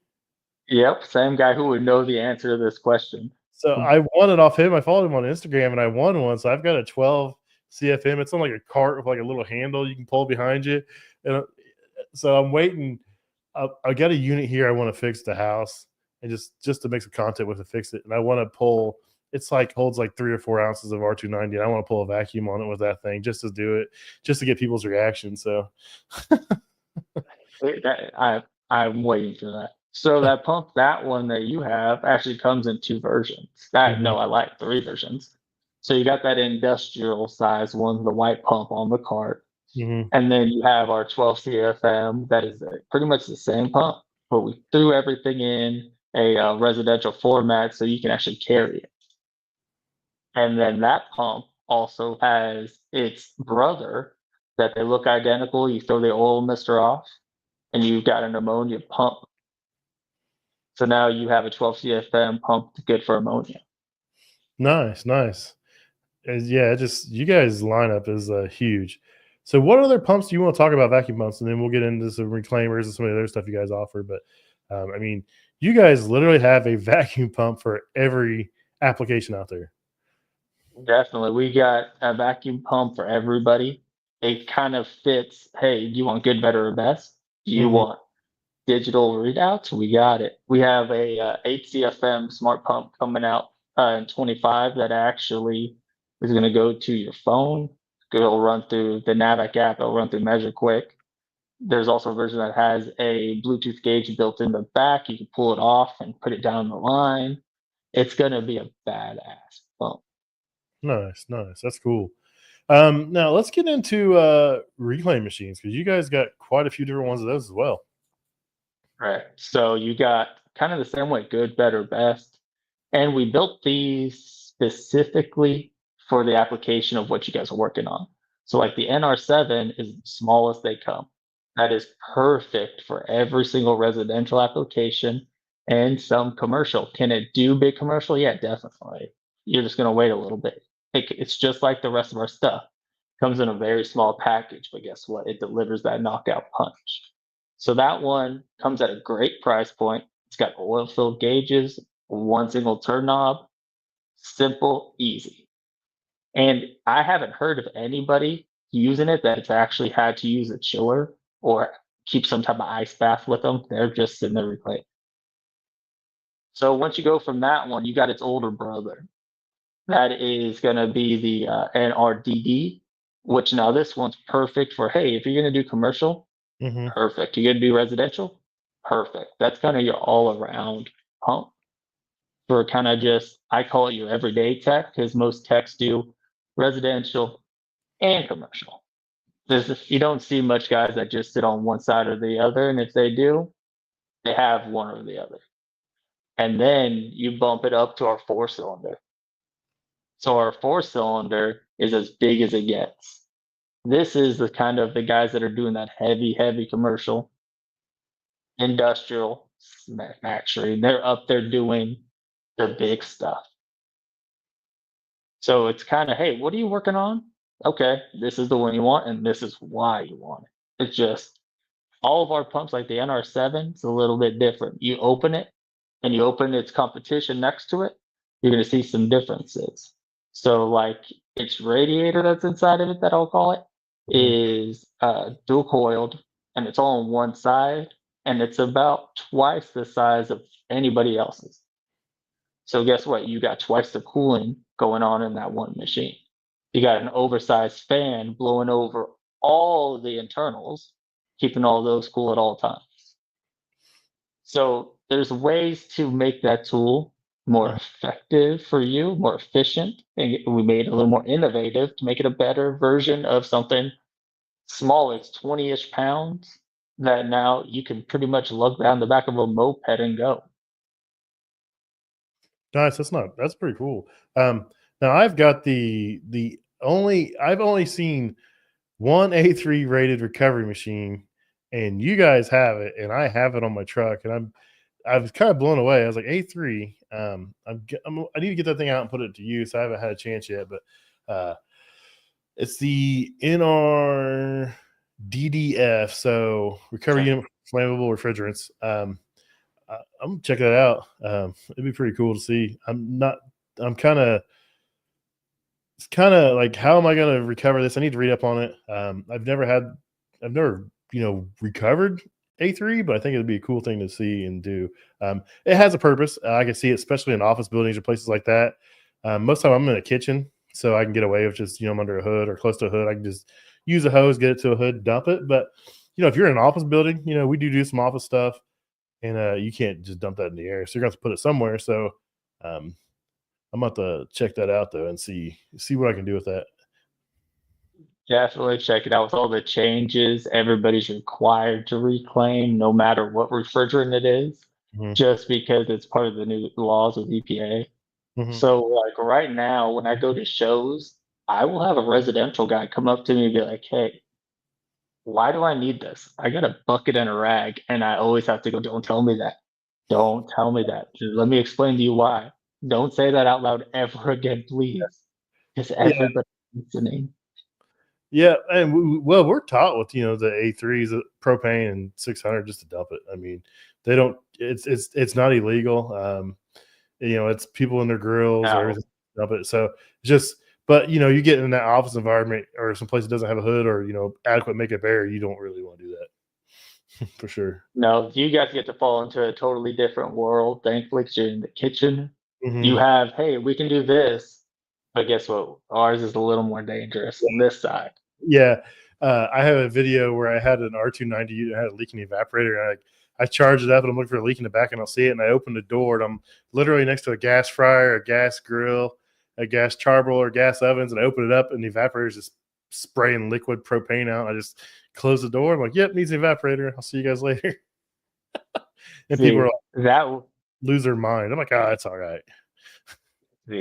Yep, same guy who would know the answer to this question. So I won it off him. I followed him on Instagram and I won one. So I've got a 12 CFM. It's on like a cart with like a little handle you can pull behind you. And so I'm waiting. I got a unit here I want to fix the house and just to make some content with it, fix it. And I want to pull. It's like holds like 3 or 4 ounces of R290. And I want to pull a vacuum on it with that thing just to do it, just to get people's reaction. So I'm waiting for that. So that pump, that one that you have, actually comes in two versions. mhm, No, I like three versions. So you got that industrial size one, the white pump on the cart, mhm. and then you have our 12 CFM that is pretty much the same pump, but we threw everything in a residential format so you can actually carry it. And then that pump also has its brother that they look identical. You throw the oil mister off, and you've got an ammonia pump. So now you have a 12 CFM pump good for ammonia. Nice, nice. Yeah, just you guys' lineup is huge. So, what other pumps do you want to talk about? Vacuum pumps, and then we'll get into some reclaimers and some of the other stuff you guys offer. But I mean, you guys literally have a vacuum pump for every application out there. Definitely. We got a vacuum pump for everybody. It kind of fits. Hey, do you want good, better, or best? Do you Hmm. want digital readouts? We got it. We have a 8 CFM smart pump coming out in 25 that actually is going to go to your phone. It'll run through the Navac app. It'll run through Measure Quick. There's also a version that has a Bluetooth gauge built in the back. You can pull it off and put it down the line. It's going to be a badass pump. Nice, nice. That's cool. Now let's get into reclaim machines because you guys got quite a few different ones of those as well. Right. So you got kind of the same way, good, better, best. And we built these specifically for the application of what you guys are working on. So like the NR7 is the smallest they come. That is perfect for every single residential application and some commercial. Can it do big commercial? Yeah, definitely. You're just going to wait a little bit. It's just like the rest of our stuff. Comes in a very small package, but guess what? It delivers that knockout punch. So that one comes at a great price point. It's got oil filled gauges, one single turn knob, simple, easy. And I haven't heard of anybody using it that's actually had to use a chiller or keep some type of ice bath with them. They're just sitting there replaying. So once you go from that one, you got its older brother. That is going to be the NRDD, which now this one's perfect for, hey, if you're going to do commercial, Hmm. perfect. You're going to do residential, perfect. That's kind of your all around pump for kind of just, I call it your everyday tech because most techs do residential and commercial. You don't see much guys that just sit on one side or the other. And if they do, they have one or the other. And then you bump it up to our 4-cylinder. So our 4-cylinder is as big as it gets. This is the kind of the guys that are doing that heavy commercial, industrial, manufacturing. They're up there doing the big stuff. So it's kind of, hey, what are you working on? Okay, this is the one you want, and this is why you want it. It's just all of our pumps, like the NR7, it's a little bit different. You open it, and you open its competition next to it, you're going to see some differences. So, like its radiator that's inside of it, that I'll call it, is dual coiled, and it's all on one side, and it's about twice the size of anybody else's. So guess what? You got twice the cooling going on in that one machine. You got an oversized fan blowing over all the internals, keeping all those cool at all times. So there's ways to make that tool more effective for you, more efficient, and we made it a little more innovative to make it a better version of something small. It's 20-ish pounds that now you can pretty much lug down the back of a moped and go. Nice. That's pretty cool. Now I've got I've only seen one A3 rated recovery machine, and you guys have it, and I have it on my truck, and I was kind of blown away. I was like, A3. I need to get that thing out and put it to use. I haven't had a chance yet, but it's the NRDDF, so recovery unit for flammable refrigerants. I'm gonna check that out. It'd be pretty cool to see. It's kind of like, how am I going to recover this? I need to read up on it. I've never recovered A3, but I think it'd be a cool thing to see and do. It has a purpose. I can see it, especially in office buildings or places like that. Most of the time I'm in a kitchen, so I can get away with just, I'm under a hood or close to a hood. I can just use a hose, get it to a hood, dump it. But, if you're in an office building, we do some office stuff, and you can't just dump that in the air. So you're going to have to put it somewhere. So I'm about to check that out, though, and see what I can do with that. Definitely check it out. With all the changes, everybody's required to reclaim no matter what refrigerant it is, just because it's part of the new laws with EPA. So, like right now, when I go to shows, I will have a residential guy come up to me and be like, hey, why do I need this? I got a bucket and a rag, and I always have to go, don't tell me that. Don't tell me that. Just let me explain to you why. Don't say that out loud ever again, please. Because everybody's listening. Yeah, and we're taught with the A3s, propane and 600 just to dump it. I mean, they don't. It's not illegal. It's people in their grills or everything, dump it. So but you get in that office environment or some place that doesn't have a hood or adequate makeup air, you don't really want to do that for sure. No, you guys get to fall into a totally different world. Thankfully, because you're in the kitchen. You have, hey, we can do this, but guess what? Ours is a little more dangerous on this side. Yeah. I have a video where I had an R290 unit, had a leak in the evaporator, and I charged it up, and I'm looking for a leak in the back, and I'll see it, and I open the door, and I'm literally next to a gas fryer, a gas grill, a gas charbroiler, gas ovens, and I open it up, and the evaporator is just spraying liquid propane out. I just close the door. I'm like, yep, needs an evaporator. I'll see you guys later. And people are like, lose their mind. I'm like, it's all right.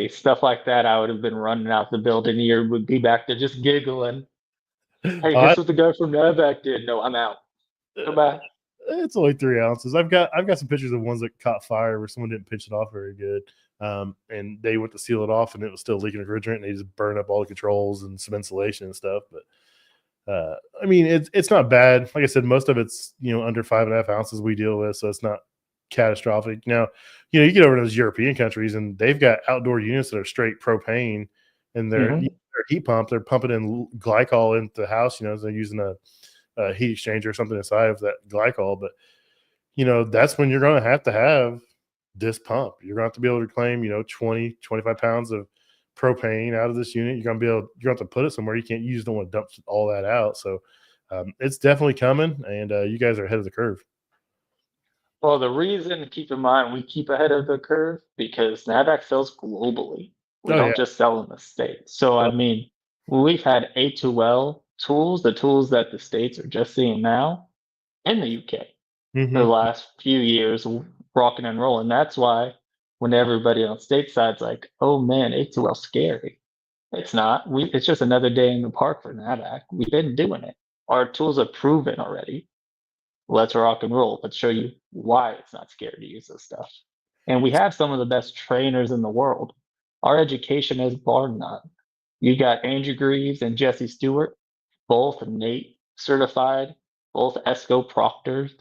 Stuff like that, I would have been running out the building. You would be back there just giggling. Hey, guess what the guy from Navac did? No, I'm out. Come back. It's only 3 ounces. I've got some pictures of ones that caught fire where someone didn't pinch it off very good. And they went to seal it off, and it was still leaking refrigerant, and they just burned up all the controls and some insulation and stuff. But I mean, it's not bad. Like I said, most of it's under 5.5 ounces we deal with, so it's not catastrophic. Now, you get over to those European countries, and they've got outdoor units that are straight propane, and their heat pump, they're pumping in glycol into the house. They're using a heat exchanger or something inside of that glycol. But that's when you're going to have this pump. You're going to have to be able to claim 20, 25 pounds of propane out of this unit. You're going to have to put it somewhere. You just don't want to dump all that out. So it's definitely coming, and you guys are ahead of the curve. Well, the reason, keep in mind, we keep ahead of the curve because Navac sells globally. We Oh yeah. don't just sell in the States. So, I mean, we've had A2L tools, the tools that the States are just seeing now, in the UK for the Hmm. last few years, rocking and rolling. That's why when everybody on stateside's like, "Oh man, A2L scary," it's not. It's just another day in the park for Navac. We've been doing it. Our tools are proven already. Let's rock and roll. Let's show you why it's not scary to use this stuff. And we have some of the best trainers in the world. Our education is bar none. You got Andrew Greaves and Jesse Stewart, both NATE certified, both ESCO proctors.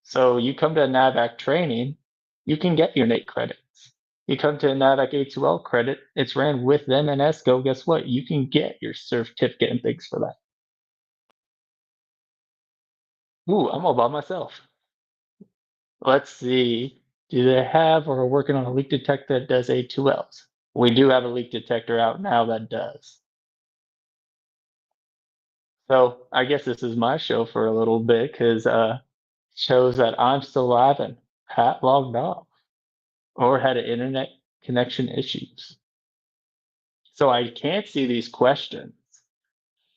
So you come to a NAVAC training, you can get your NATE credits. You come to a NAVAC A2L credit, it's ran with them and ESCO. Guess what? You can get your certificate and things for that. Ooh, I'm all by myself. Let's see. Do they have or are working on a leak detector that does A2Ls? We do have a leak detector out now that does. So I guess this is my show for a little bit because shows that I'm still alive and Pat logged off or had an internet connection issues. So I can't see these questions.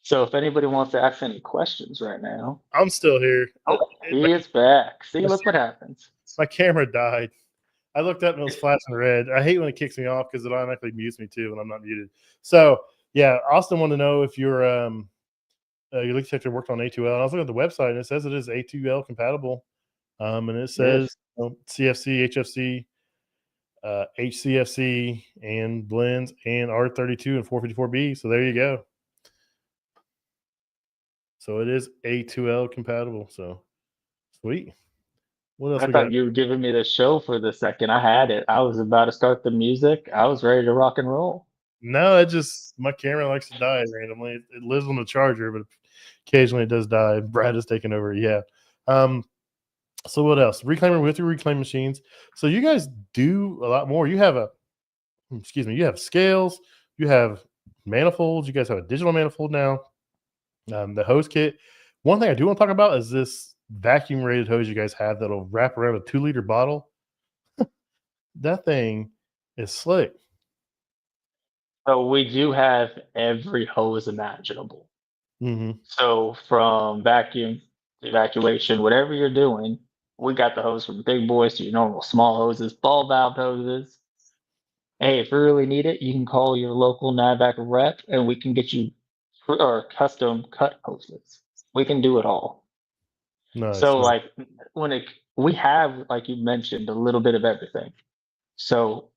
So if anybody wants to ask any questions right now, I'm still here. oh, he is back. See, My, look what happens. my camera died. I looked up and it was flashing red. I hate when it kicks me off because it automatically mutes me too when I'm not muted. So yeah, Austin wanted to know if your leak detector worked on A2L. And I was looking at the website and it says it is A2L compatible. And it says Yes. CFC, HFC, HCFC, and blends, and R32 and 454B. So there you go. So it is A2L compatible. So sweet. What else I we got? thought you were giving me the show for the second. I had it. I was about to start the music. I was ready to rock and roll. No, it just my camera likes to die randomly. It lives on the charger, but occasionally it does die. Brad is taking over. Yeah. So what else? Reclaimer with your reclaim machines. So you guys do a lot more. You have you have scales, you have manifolds, you guys have a digital manifold now. The hose kit. One thing I do want to talk about is this vacuum rated hose you guys have that'll wrap around a 2-liter bottle. That thing is slick. So we do have every hose imaginable. Mm-hmm. So from vacuum, evacuation, whatever you're doing, we got the hose from big boys to your normal small hoses, ball valve hoses. Hey, if you really need it, you can call your local NAVAC rep and we can get you or custom cut hoses. We can do it all. Nice, So nice. like when it we have, like you mentioned, a little bit of everything. So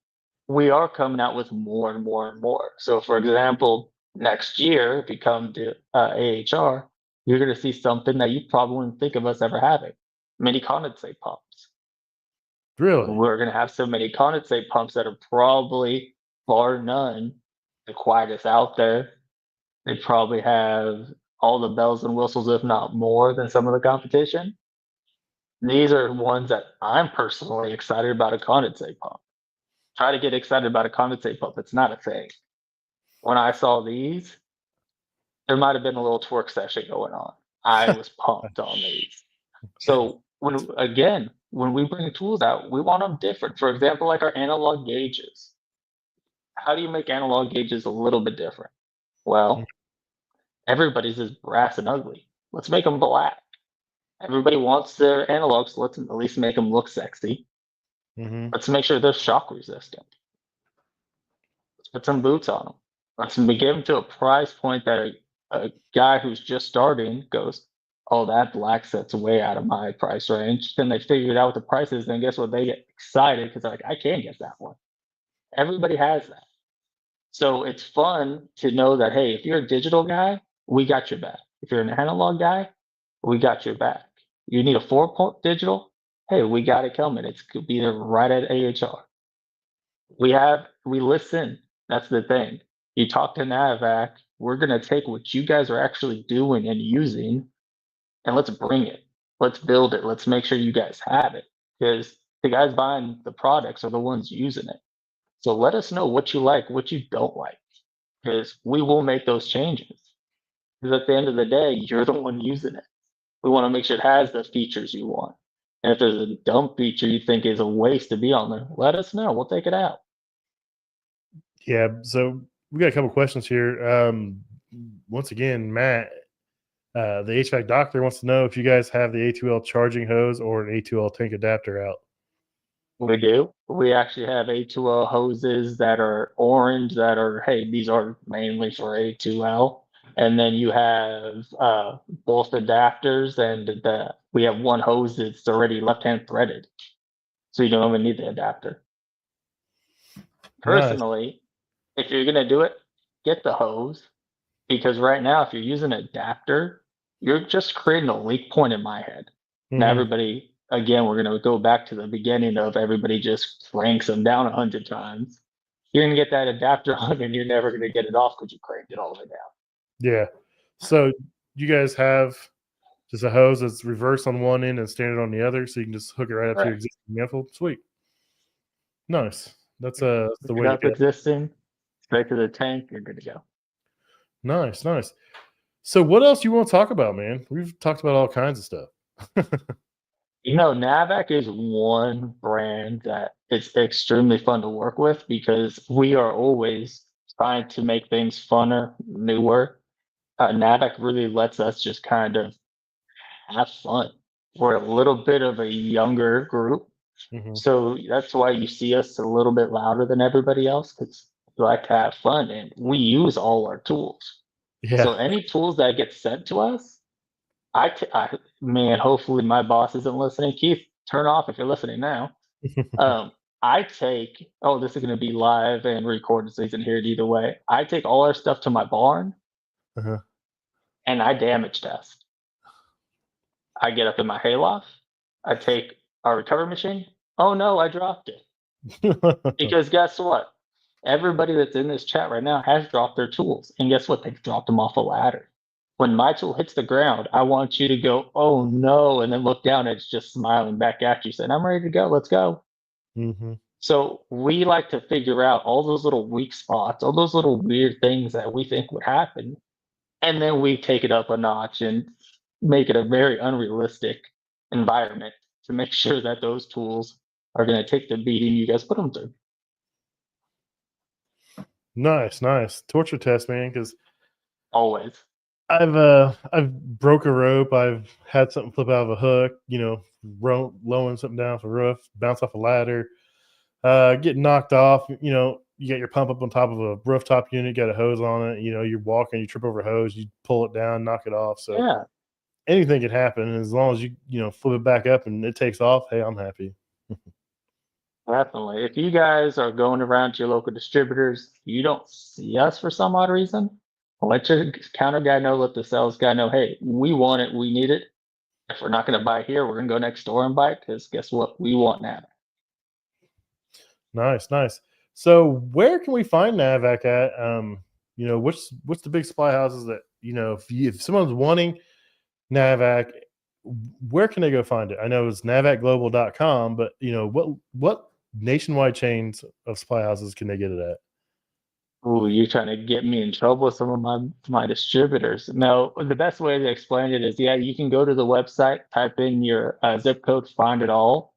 we are coming out with more and more and more. So for example, next year, if you come to AHR, you're going to see something that you probably wouldn't think of us ever having: mini condensate pumps. Really? We're going to have so many condensate pumps that are probably, bar none, the quietest out there. They probably have all the bells and whistles, if not more, than some of the competition. These are ones that I'm personally excited about: a condensate pump. Try to get excited about a condensate pump. It's not a thing. When I saw these, there might have been a little twerk session going on. I was pumped on these. So when we bring tools out, we want them different. For example, like our analog gauges. How do you make analog gauges a little bit different? Well, everybody's is brass and ugly. Let's make them black. Everybody wants their analogs, so let's at least make them look sexy. Mm-hmm. Let's make sure they're shock resistant. Let's put some boots on them. Let's give them to a price point that a guy who's just starting goes, "Oh, that black set's way out of my price range." Then they figure it out what the price is. Then guess what? They get excited because they're like, "I can get that one." Everybody has that. So it's fun to know that, hey, if you're a digital guy, we got your back. If you're an analog guy, we got your back. You need a 4-point digital? Hey, we got it coming. It's could be there right at AHR. We listen. That's the thing. You talk to Navac, we're gonna take what you guys are actually doing and using, and let's bring it. Let's build it. Let's make sure you guys have it. Because the guys buying the products are the ones using it. So let us know what you like, what you don't like, because we will make those changes. Because at the end of the day, you're the one using it. We want to make sure it has the features you want. And if there's a dumb feature you think is a waste to be on there, let us know. We'll take it out. Yeah. So we got a couple questions here. Once again, Matt, the HVAC doctor wants to know if you guys have the A2L charging hose or an A2L tank adapter out. We do. We actually have A2L hoses that are orange that are, hey, these are mainly for A2L. And then you have both adapters, and we have one hose that's already left-hand threaded. So you don't even need the adapter. Nice. Personally, if you're gonna do it, get the hose. Because right now, if you're using an adapter, you're just creating a weak point in my head. Now, Mhm. everybody, again, we're going to go back to the beginning of everybody just cranks them down 100 times. You're going to get that adapter on and you're never going to get it off because you cranked it all the way down. Yeah. So you guys have just a hose that's reversed on one end and standard on the other, so you can just hook it right up to your Right. existing manifold. Sweet. Nice. That's the Hook it way to up go. existing, straight to the tank, you're good to go. Nice, nice. So what else you want to talk about, man? We've talked about all kinds of stuff. Navac is one brand that it's extremely fun to work with because we are always trying to make things funner, newer. Navac really lets us just kind of have fun. We're a little bit of a younger group, Mhm. so that's why you see us a little bit louder than everybody else because we like to have fun and we use all our tools. Yeah. So any tools that get sent to us, man, hopefully my boss isn't listening. Keith, turn off if you're listening now. Um, I take, oh, this is going to be live and recorded, so he's in here either way. I take all our stuff to my barn Uh-huh. and I damage test. I get up in my hayloft. I take our recovery machine. Oh no, I dropped it. Because guess what? Everybody that's in this chat right now has dropped their tools. And guess what? They've dropped them off a ladder. When my tool hits the ground, I want you to go, oh no, and then look down and it's just smiling back at you saying, I'm ready to go. Let's go. Mhm. So we like to figure out all those little weak spots, all those little weird things that we think would happen. And then we take it up a notch and make it a very unrealistic environment to make sure that those tools are going to take the beating you guys put them through. Nice, nice. Torture test, man, because Always. I've broke a rope. I've had something flip out of a hook, lowering something down off a roof, bounce off a ladder, get knocked off. You got your pump up on top of a rooftop unit, got a hose on it. You're walking, you trip over a hose, you pull it down, knock it off. So Yeah, anything could happen. And as long as you flip it back up and it takes off, hey, I'm happy. definitely. If you guys are going around to your local distributors, you don't see us for some odd reason, let your counter guy know, let the sales guy know, hey, we want it, we need it. If we're not going to buy here, we're going to go next door and buy it because guess what? We want that. Nice, nice. So where can we find Navac at? What's the big supply houses that if someone's wanting Navac, where can they go find it? I know it's navacglobal.com, but what nationwide chains of supply houses can they get it at? Ooh, you're trying to get me in trouble with some of my distributors. No, the best way to explain it is, yeah, you can go to the website, type in your zip code, find it all.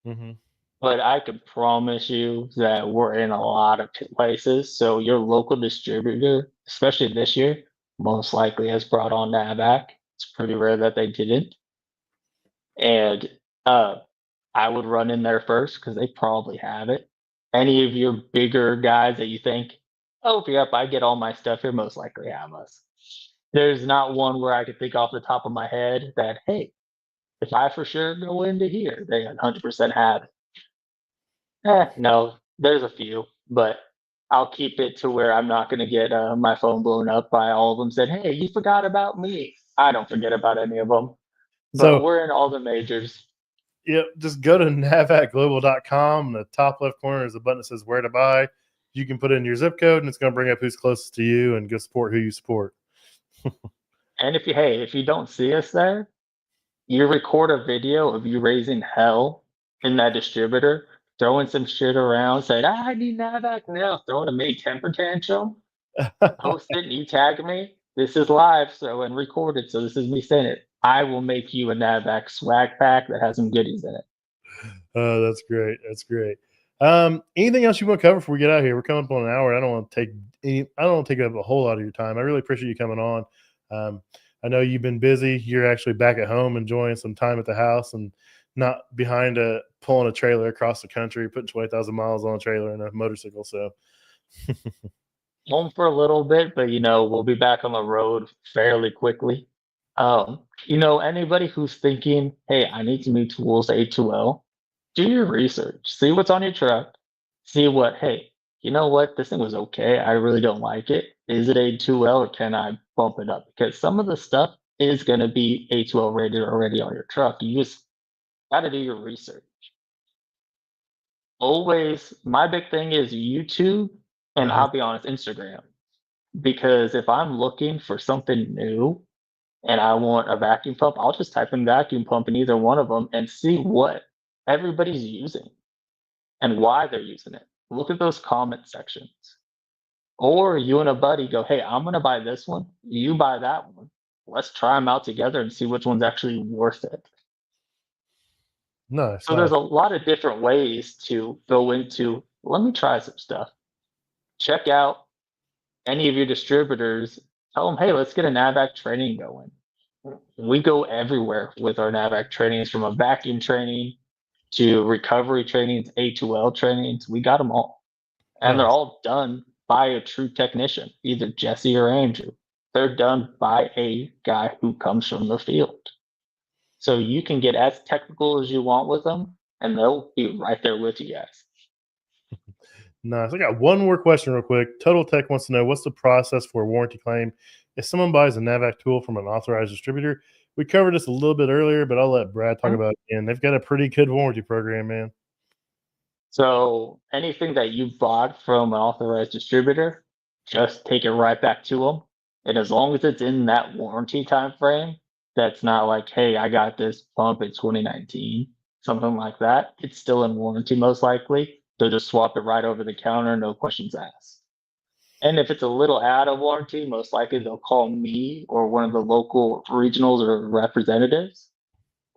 Hmm. But I can promise you that we're in a lot of places. So your local distributor, especially this year, most likely has brought on Navac. It's pretty rare that they didn't. And I would run in there first because they probably have it. Any of your bigger guys that you think, oh, yep, I get all my stuff here, most likely have us. There's not one where I could think off the top of my head that, hey, if I for sure go into here, they 100% have it. No, there's a few, but I'll keep it to where I'm not going to get my phone blown up by all of them saying, hey, you forgot about me. I don't forget about any of them, but So we're in all the majors. just go to navacglobal.com. In the top left corner is a button that says where to buy. You can put in your zip code and it's going to bring up who's closest to you and go support who you support. And if you don't see us there, you record a video of you raising hell in that distributor, throwing some shit around, saying, I need Navac now, throwing a May temper tantrum, post it, and you tag me. This is live, so and recorded, so this is me saying it. I will make you a Navac swag pack that has some goodies in it. Oh, that's great. That's great. Anything else you want to cover before we get out of here? We're coming up on an hour. I don't want to take up a whole lot of your time. I really appreciate you coming on. Um, I know you've been busy. You're actually back at home enjoying some time at the house and not behind pulling a trailer across the country, putting 20,000 miles on a trailer and a motorcycle. So Home for a little bit, but we'll be back on the road fairly quickly. Anybody who's thinking, hey, I need some new tools, A2L, do your research. See what's on your truck. See what, hey, you know what? This thing was okay. I really don't like it. Is it A2L or can I bump it up? Because some of the stuff is going to be A2L rated already on your truck. You just got to do your research. Always, my big thing is YouTube, and uh, I'll be honest, Instagram. Because if I'm looking for something new and I want a vacuum pump, I'll just type in vacuum pump in either one of them and see what everybody's using and why they're using it. Look at those comment sections. Or you and a buddy go, hey, I'm going to buy this one. You buy that one. Let's try them out together and see which one's actually worth it. nice, So there's nice. a lot of different ways to go into, let me try some stuff. Check out any of your distributors. Tell them, hey, let's get a Navac training going. We go everywhere with our Navac trainings, from a vacuum training to recovery trainings, A2L trainings. We got them all. And they're Nice. all done by a true technician, either Jesse or Andrew. They're done by a guy who comes from the field. So you can get as technical as you want with them, and they'll be right there with you guys. Nice. I got one more question real quick. Total Tech wants to know, what's the process for a warranty claim if someone buys a Navac tool from an authorized distributor? We covered this a little bit earlier, but I'll let Brad talk about it again. They've got a pretty good warranty program, man. So anything that you bought from an authorized distributor, just take it right back to them. And as long as it's in that warranty time frame, that's not like, hey, I got this pump in 2019, something like that. It's still in warranty most likely. They'll just swap it right over the counter, no questions asked. And if it's a little out of warranty, most likely they'll call me or one of the local regionals or representatives,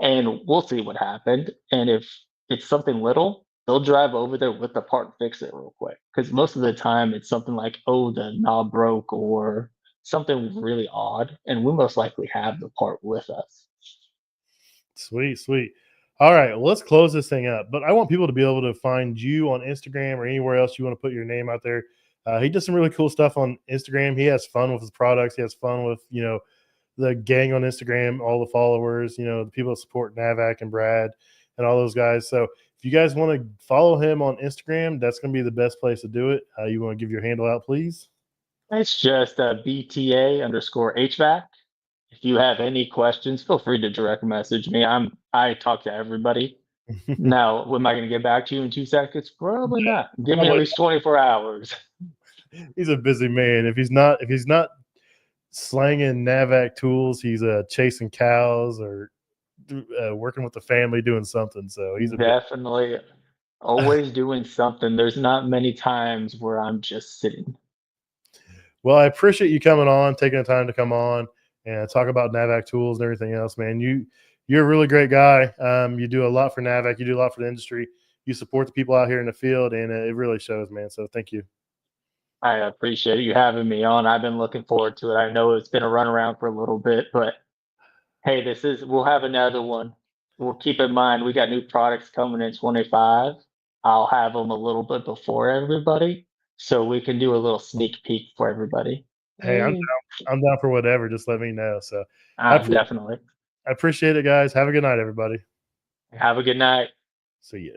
and we'll see what happened. And if it's something little, they'll drive over there with the part and fix it real quick. Because most of the time it's something like, oh, the knob broke or something really odd, and we most likely have the part with us. Sweet, sweet. All right, well, let's close this thing up. But I want people to be able to find you on Instagram or anywhere else you want to put your name out there. He does some really cool stuff on Instagram. He has fun with his products. He has fun with, the gang on Instagram, all the followers, the people that support Navac and Brad and all those guys. So if you guys want to follow him on Instagram, that's going to be the best place to do it. You want to give your handle out, please? It's just BTA_HVAC. If you have any questions, feel free to direct message me. I talk to everybody. Now, am I going to get back to you in 2 seconds? Probably not. Give me at least 24 hours. He's a busy man. If he's not slanging Navac tools, he's chasing cows or working with the family doing something. So he's Definitely always doing something. There's not many times where I'm just sitting. Well, I appreciate you coming on, taking the time to come on and talk about Navac tools and everything else, man. You're a really great guy. You do a lot for Navac. You do a lot for the industry. You support the people out here in the field, and it really shows, man. So thank you. I appreciate you having me on. I've been looking forward to it. I know it's been a runaround for a little bit, but hey, we'll have another one. We'll keep in mind we got new products coming in 25. I'll have them a little bit before everybody, so we can do a little sneak peek for everybody. Hey, Hey. I'm down for whatever. Just let me know. So I Definitely. appreciate it, guys. Have a good night, everybody. Have a good night. See ya.